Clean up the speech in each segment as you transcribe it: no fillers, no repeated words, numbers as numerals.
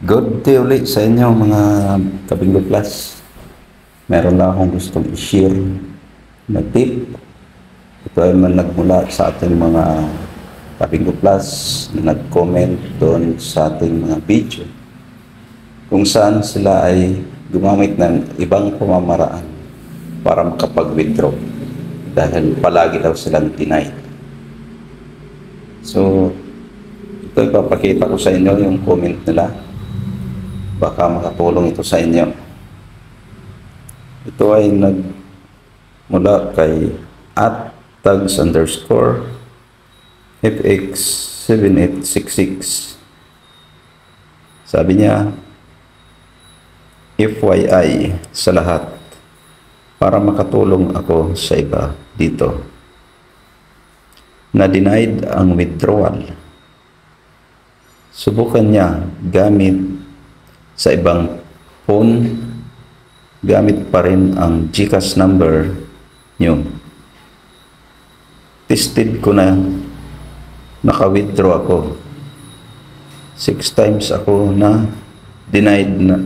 Good day ulit sa inyo mga Kabingo Plus. Meron lang akong gustong i-share na tip. Ito ay nagmula sa ating mga Kabingo Plus na nag-comment doon sa ating mga video kung saan sila ay gumamit ng ibang pamamaraan para makapag-withdraw dahil palagi daw silang denied. So, ito ipapakita ko sa inyo yung comment nila. Baka makatulong ito sa inyo. Ito ay nagmula kay @tags_fx7866. Sabi niya, FYI sa lahat, para makatulong ako sa iba dito. Na-denied ang withdrawal. Subukan niya gamit sa ibang phone, gamit pa rin ang GCash number nyo. Tested ko na, naka-withdraw ako. 6 times ako na denied na,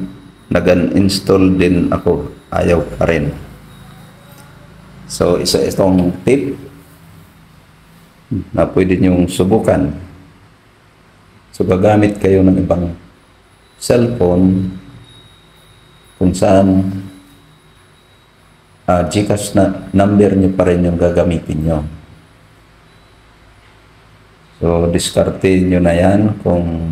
nag-uninstall din ako, ayaw pa rin. So, isa itong tip na pwede nyong subukan. So, gagamit kayo ng ibang cellphone kung saan GCash na number nyo pa rin yung gagamitin nyo. So, diskarte nyo na yan kung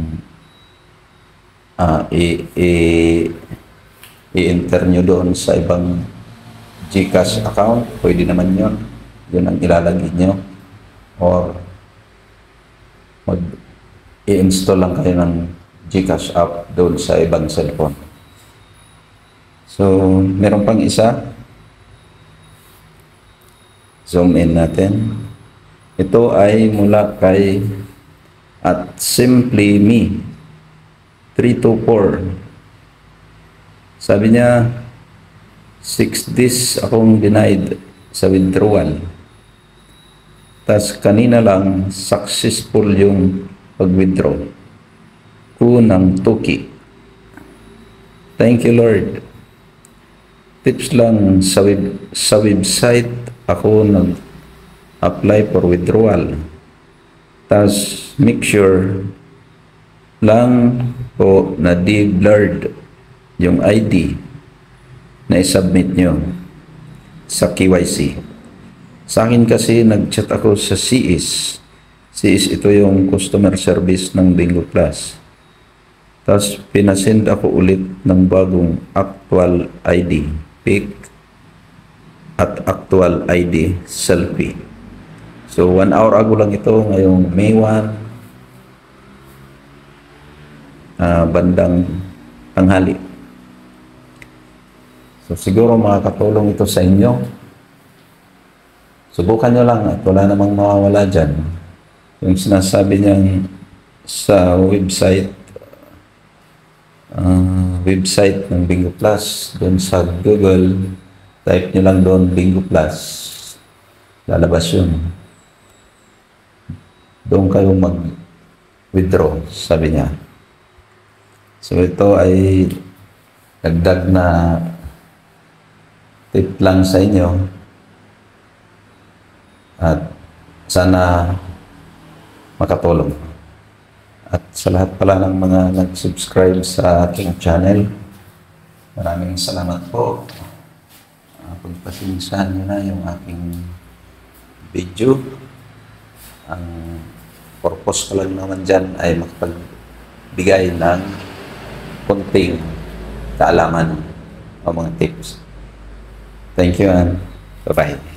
i-enter nyo doon sa ibang GCash account. Pwede naman yun. Yun ang ilalagay nyo. Or i-install lang kayo ng GCash app doon sa ibang cellphone. So, meron pang isa. Zoom in natin. Ito ay mula kay @simplyme 324. Sabi niya, 6 days akong denied sa withdrawal. Tas kanina lang successful yung pag-withdraw ko ng Tuki. Thank you, Lord. Tips lang, sa website ako nag-apply for withdrawal. Tas make sure lang po na di-blurred yung ID na i-submit nyo sa KYC. Sa akin kasi nag-chat ako sa CS. CS ito yung customer service ng Bingo Plus. Tapos pinasend ako ulit ng bagong actual ID, pic at actual ID, selfie. So 1 hour ago lang ito, ngayong May 1, bandang tanghali. So siguro makakatulong ito sa inyo. Subukan nyo lang at wala namang mawawala dyan. Yung sinasabi niyang sa website ng Bingo Plus, doon sa Google, type nyo lang doon Bingo Plus, lalabas yun. Doon kayo mag-withdraw, sabi niya. So ito ay dagdag na tip lang sa inyo at sana makatulong. At sa lahat pala ng mga nag-subscribe sa aking channel, maraming salamat po. Pagpasensahan nyo na yung aking video. Ang purpose ko lang naman dyan ay makapagbigay ng konting kaalaman o mga tips. Thank you and bye-bye.